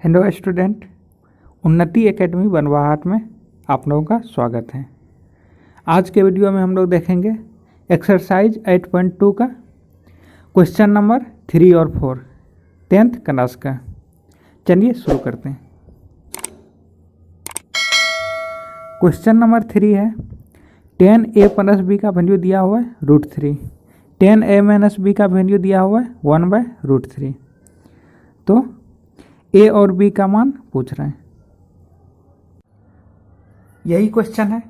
Hello student, उन्नति academy बनवाहट में आप लोगों का स्वागत है। आज के वीडियो में हम लोग देखेंगे एक्सरसाइज 8.2 का क्वेश्चन नंबर 3 और 4 10th क्लास का। चलिए शुरू करते हैं। क्वेश्चन नंबर 3 है 10a प्लस बी का वैल्यू दिया हुआ है √3, 10a माइनस बी का वैल्यू दिया हुआ है 1/√3। तो ए और बी का मान पूछ रहे हैं। यही क्वेश्चन है।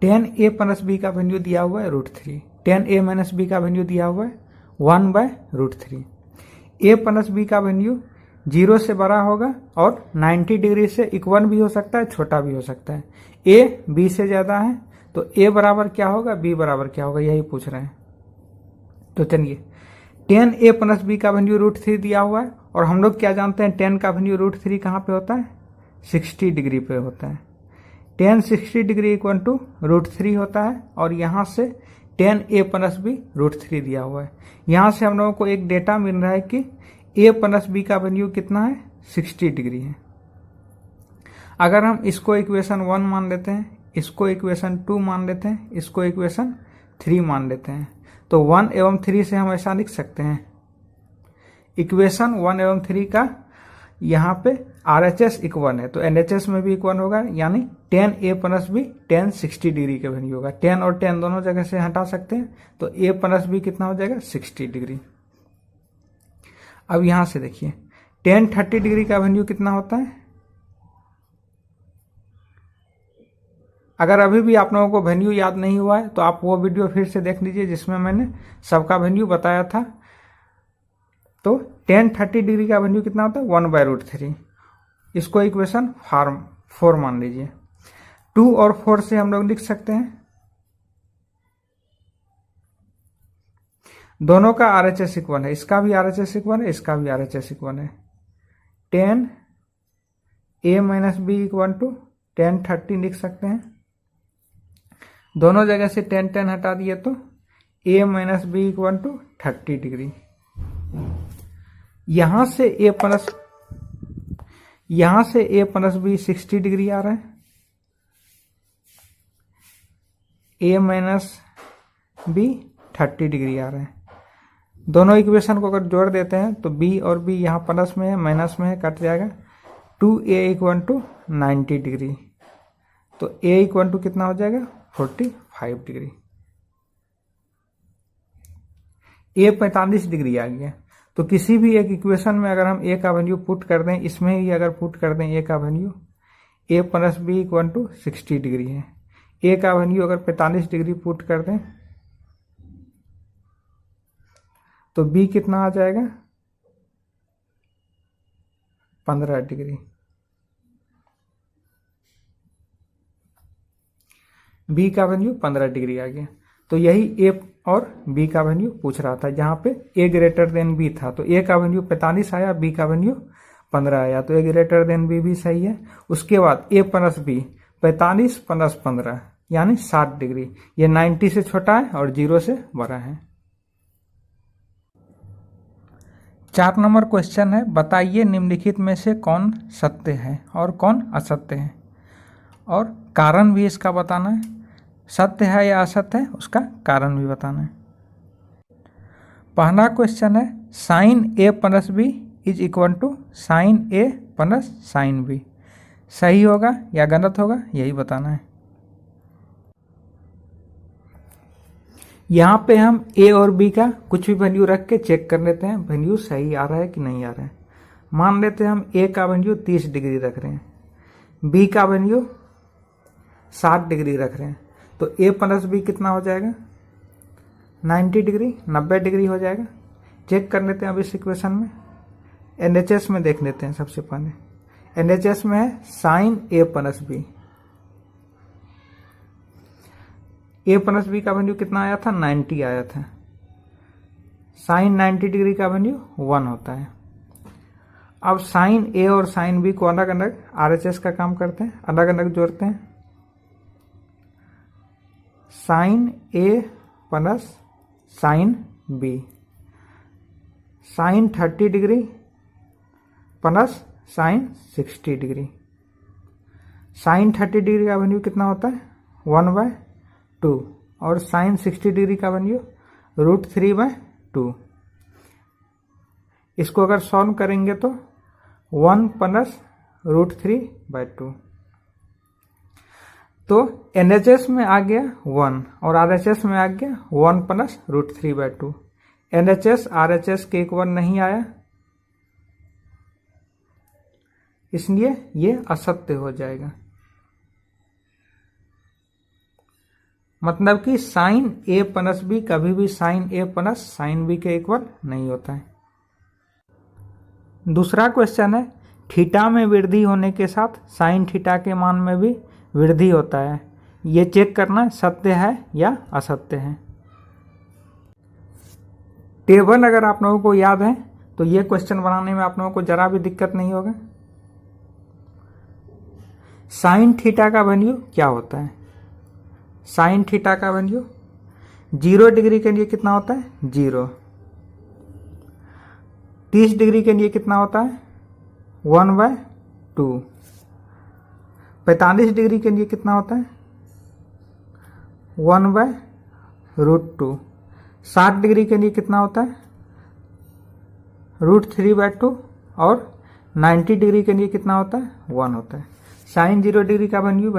10a प्लस बी का वैल्यू दिया हुआ है √3, 10a माइनस बी का वैल्यू दिया हुआ है 1/√3। a प्लस बी का वैल्यू 0 से बड़ा होगा और 90 डिग्री से इक्वल भी हो सकता है, छोटा भी हो सकता है। a b से ज्यादा है तो a बराबर क्या होगा, b बराबर क्या होगा, यही पूछ रहे हैं। तो चलिए 10a प्लस बी का वैल्यू √3 दिया हुआ है और हम लोग क्या जानते हैं 10 का वैल्यू √3 कहाँ पे होता है, 60 डिग्री पे होता है। 10 60 डिग्री इक्वल टू √3 होता है और यहाँ से 10a प्लस बी √3 दिया हुआ है। यहाँ से हम लोगों को एक डेटा मिल रहा है कि a प्लस बी का वैल्यू कितना है, 60 डिग्री है। अगर हम इसको इक्वेशन 1 मान लेते हैं, इसको इक्वेशन 2 मान लेते हैं, इसको इक्वेशन 3 मान लेते हैं, तो 1 एवं 3 से हम ऐसा लिख सकते हैं। इक्वेशन 1 एवं 3 का यहाँ पे RHS इक्वल है तो LHS में भी इक्वल होगा, यानी 10a प्लस बी 10 60 डिग्री का वैल्यू होगा। 10 और 10 दोनों जगह से हटा सकते हैं तो a प्लस बी कितना हो जाएगा, 60 डिग्री। अब यहां से देखिए 10 30 डिग्री का वैल्यू कितना होता है। अगर अभी भी आप लोगों को वैल्यू याद नहीं हुआ है तो आप वो वीडियो फिर से देख लीजिए जिसमें मैंने सबका वैल्यू बताया था। तो 10 30 डिग्री का वैल्यू कितना होता है, 1/√3। इसको इक्वेशन 4 मान लीजिए। 2 और 4 से हम लोग लिख सकते हैं, दोनों का RHS इक्वल है, इसका भी RHS इक्वल है, इसका भी RHS इक्वल है। 10a minus B equal to 10 30 लिख सकते हैं। दोनों जगह से 10 10 हटा दिए तो a minus B equal to 30 degree. यहां से a प्लस बी 60 डिग्री आ रहा है, a माइनस बी 30 डिग्री आ रहा है। दोनों इक्वेशन को अगर जोड़ देते हैं तो b और b यहाँ प्लस में है माइनस में है, कट जाएगा। 2a इक्वल टू 90 डिग्री, तो a इक्वल टू कितना हो जाएगा, 45 डिग्री। a 45 डिग्री आ गया। तो किसी भी एक इक्वेशन में अगर हम a का वैल्यू पुट कर दें, इसमें ही अगर पुट कर दें a का value, a plus B equal to 60 degree है। a का वैल्यू अगर 45 डिग्री पुट कर दें तो b कितना आ जाएगा, 15 डिग्री। b का वैल्यू 15 डिग्री आ गया। तो यही a और b का वैल्यू पूछ रहा था, जहां पे a ग्रेटर देन b था। तो a का वैल्यू 45 आया, b का वैल्यू 15 आया, तो a ग्रेटर देन b भी सही है। उसके बाद a प्लस बी 45 प्लस 15 यानी 60 डिग्री। ये 90 से छोटा है और 0 से बड़ा है। 4 नंबर क्वेश्चन है, बताइए निम्नलिखित में से कौन सत्य है और कौन असत्य है, और कारण भी इसका बताना है। सत्य है या असत्य है उसका कारण भी बताना है। पहला क्वेश्चन है sine a plus B is equal to sine a plus sine B. सही होगा या गलत होगा, यही बताना है। यहाँ पे हम a और b का कुछ भी वैल्यू रख के चेक कर लेते हैं वैल्यू सही आ रहा है कि नहीं आ रहा है। मान लेते हैं हम a का वैल्यू 30 डिग्री रख रहे हैं, b का वैल्यू 60 डिग्री रख रहे हैं, तो a प्लस बी कितना हो जाएगा, 90 डिग्री, 90 डिग्री हो जाएगा। चेक कर लेते हैं अब इस इक्वेशन में। LHS में देख लेते हैं सबसे पहले। LHS में है sine a plus B. a plus B का वैल्यू कितना आया था, 90 आया था। साइन 90 डिग्री का वैल्यू 1 होता है। अब साइन a और साइन b को अलग अलग RHS का काम करते हैं, अलग अलग जोड़ते हैं। Sine a plus sine b, sine 30 डिग्री plus sine 60 degree. Sine 30 degree का वैल्यू कितना होता है 1/2 और साइन 60 डिग्री का वैल्यू √3/2। इसको अगर सॉल्व करेंगे तो 1 + √3/2। तो NHS में आ गया 1 और RHS में आ गया 1 + √3/2। NHS RHS के इक्वल नहीं आया, इसलिए ये असत्य हो जाएगा। मतलब कि साइन A + B कभी भी साइन A + साइन B के इक्वल नहीं होता है। दूसरा क्वेश्चन है थीटा में वृद्धि होने के साथ साइन थीटा के मान में भी वृद्धि होता है। ये चेक करना सत्य है या असत्य है। टेबल अगर आप लोगों को याद है तो ये क्वेश्चन बनाने में आप लोगों को जरा भी दिक्कत नहीं होगा। साइन थीटा का वैल्यू क्या होता है? साइन थीटा का वैल्यू 0 डिग्री के लिए कितना होता है 0। 30 डिग्री के लिए कितना होता है 1/2। 45 डिग्री के लिए कितना होता है 1/√2। 60 डिग्री के लिए कितना होता है √3/2 और 90 डिग्री के लिए कितना होता है 1 होता है। साइन 0 डिग्री का वैल्यू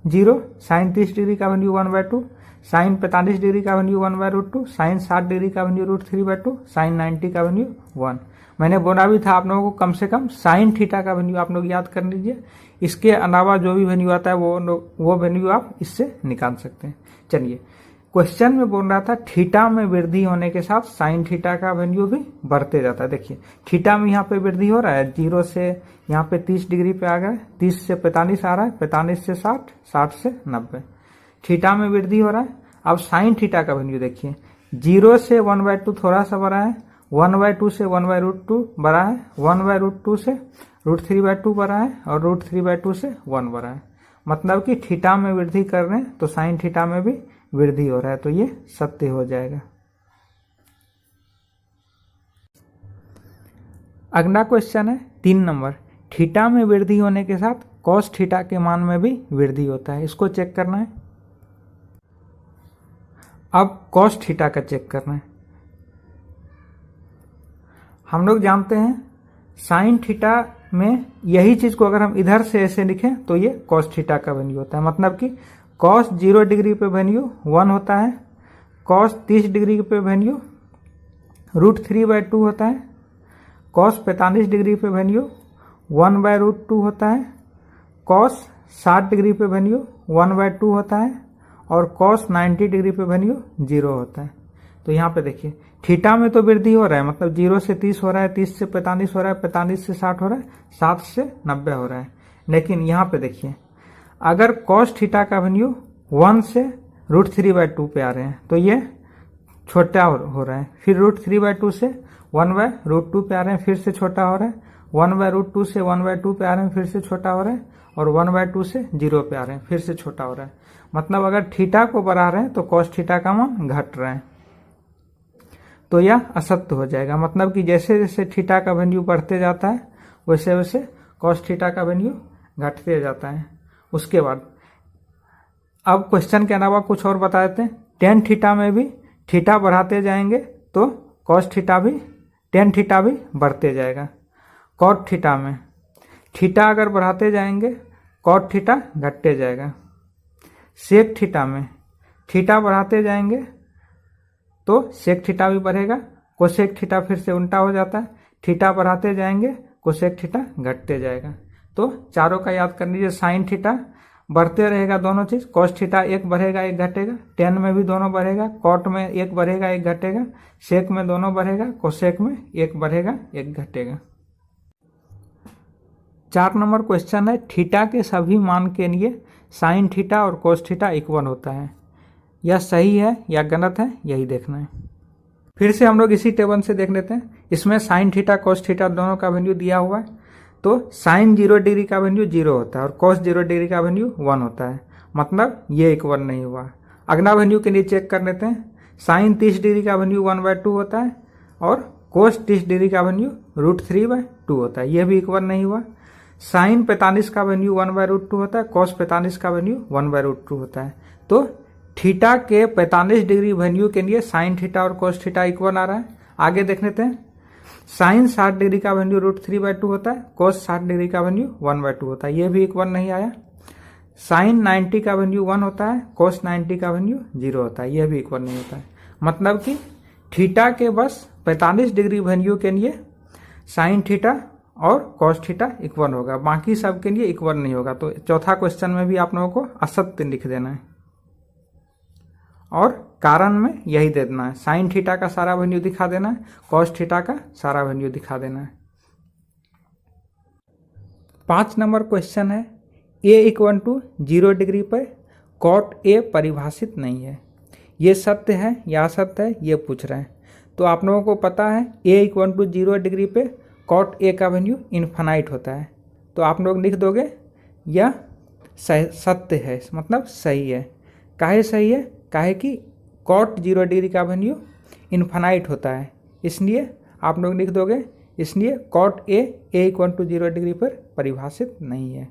0, साइन 30 डिग्री का वैल्यू 1/2, साइन 45 डिग्री का वैल्यू 1/√2, साइन 60 डिग्री का वैल्यू √3/2, साइन 90 का वैल्यू 1। मैंने बोला भी था आप लोगों को कम से कम साइन थीटा का वैल्यू आप लोग याद कर लीजिए। इसके अलावा जो भी वैल्यू आता है वो वैल्यू आप इससे निकाल सकते हैं। चलिए क्वेश्चन में बोल रहा था थीटा में वृद्धि होने के साथ साइन थीटा का वैल्यू भी बढ़ते जाता है। देखिए थीटा में यहाँ पे वृद्धि हो रहा है 0 से यहाँ पे 30 डिग्री पे आ गया, 30 से 45 आ रहा है, 45 से 60, 60 से 90। थीटा में वृद्धि हो रहा है। अब साइन थीटा का वैल्यू देखिए 0 से 1/2 थोड़ा सा बढ़ा है, 1/2 से 1/√2 बढ़ा है, 1/√2 से √3/2 बढ़ा है और √3/2 से 1 बढ़ा है। मतलब कि थीटा में वृद्धि कर रहे हैं तो साइन थीटा में भी वृद्धि हो रहा है, तो ये सत्य हो जाएगा। अगला क्वेश्चन है 3 नंबर। थीटा में वृद्धि होने के साथ कॉस थीटा के मान में भी वृद्धि होता है। इसको चेक करना है। अब कॉस थीटा का चेक करना है। हम लोग जानते हैं साइन थीटा में यही चीज को अगर हम इधर से ऐसे लिखें तो ये कॉस थीटा का वैल्यू होता है। मतलब कि कॉस 0 डिग्री पे वैल्यू 1 होता है, कॉस 30 डिग्री पे वैल्यू √3/2 होता है, कॉस 45 डिग्री पे वैल्यू 1/√2 होता है, कॉस 60 डिग्री पे वैल्यू 1/2 होता है और कॉस 90 डिग्री पे वैल्यू 0 होता है। तो यहाँ पे देखिए थीटा में तो वृद्धि हो रहा है, मतलब 0 से 30 हो रहा है, 30 से 45 हो रहा है, 45 से 60 हो रहा है, 60 से 90 हो रहा है। लेकिन यहाँ पे देखिए अगर कॉस थीटा का वैल्यू 1 से √3/2 पे आ रहे हैं तो ये छोटा हो रहा है, फिर √3/2 से 1/√2 पे आ रहे हैं, फिर से छोटा हो रहा है, 1/√2 से 1/2 पे आ रहे हैं, फिर से छोटा हो रहा है और 1/2 से 0 पे आ रहे हैं, फिर से छोटा हो रहा है। मतलब अगर थीटा को बढ़ा रहे हैं तो कॉस थीटा का मान घट रहा है, तो यह असत्य हो जाएगा। मतलब कि जैसे जैसे थीटा का वैल्यू बढ़ते जाता है वैसे वैसे कॉस थीटा का वैल्यू घटते जाता है। उसके बाद अब क्वेश्चन के अलावा कुछ और बता देते हैं। टेन थीटा में भी थीटा बढ़ाते जाएंगे तो कॉस थीटा भी टेन थीटा भी बढ़ते जाएगा। कॉट थीटा में थीटा अगर बढ़ाते जाएंगे कॉट थीटा घटते जाएगा। सेक थीटा में थीटा बढ़ाते जाएंगे तो सेक थीटा भी बढ़ेगा। कोसेक थीटा फिर से उल्टा हो जाता है, थीटा बढ़ाते जाएंगे कोसेक थीटा घटते जाएगा। तो चारों का याद कर लीजिए। साइन थीटा बढ़ते रहेगा दोनों चीज, कॉस थीटा एक बढ़ेगा एक घटेगा, टेन में भी दोनों बढ़ेगा, कॉट में एक बढ़ेगा एक घटेगा, सेक में दोनों बढ़ेगा, कोसेक में एक बढ़ेगा एक घटेगा। 4 नंबर क्वेश्चन है थीटा के सभी मान के लिए साइन थीटा और कोस थीटा इक्वल होता है। यह सही है या गलत है यही देखना है। फिर से हम लोग इसी टेबल से देख लेते हैं। इसमें साइन थीटा कोस थीटा दोनों का वैल्यू दिया हुआ है। तो साइन 0 डिग्री का वैल्यू 0 होता है और कॉस 0 डिग्री का वैल्यू 1 होता है, मतलब ये इक्वल नहीं हुआ। अगला वैल्यू के लिए चेक कर लेते हैं। साइन 30 डिग्री का वैल्यू 1/2 होता है और कोस 30 डिग्री का वैल्यू √3/2 होता है, यह भी इक्वल नहीं हुआ। साइन 45 का वैल्यू 1/√2 होता है, कॉस 45 का वैल्यू 1/√2 होता है। तो थीटा के 45 डिग्री वैल्यू के लिए साइन थीटा और कॉस थीटा इक्वल आ रहा है। आगे देख लेते हैं। साइन 60 डिग्री का वैल्यू √3/2 होता है, कॉस 60 डिग्री का वैल्यू 1/2 होता है, यह भी इक्वल नहीं आया। साइन 90 का वैल्यू 1 होता है, कॉस 90 का वैल्यू 0 होता है, यह भी इक्वल नहीं होता है। मतलब कि थीटा के बस 45 डिग्री वैल्यू के लिए साइन थीटा और कॉस थीटा इक्वल होगा, बाकी सब के लिए इक्वल नहीं होगा। तो चौथा क्वेश्चन में भी आप लोगों को असत्य लिख देना है और कारण में यही दे देना है। साइन थीटा का सारा वैल्यू दिखा देना है, कॉस थीटा का सारा वैल्यू दिखा देना है। 5 नंबर क्वेश्चन है, a = 0 डिग्री पर कॉट a परिभाषित नहीं है, ये सत्य है या असत्य है, ये पूछ रहे हैं। तो आप लोगों को पता है a = 0 डिग्री पे कॉट a का वैल्यू इन्फानाइट होता है। तो आप लोग लिख दोगे यह सत्य है, मतलब सही है। काहे सही है? काहे कि कॉट 0 डिग्री का वैल्यू इन्फानाइट होता है, इसलिए आप लोग लिख दोगे, इसलिए कॉट a = 0 डिग्री पर परिभाषित नहीं है।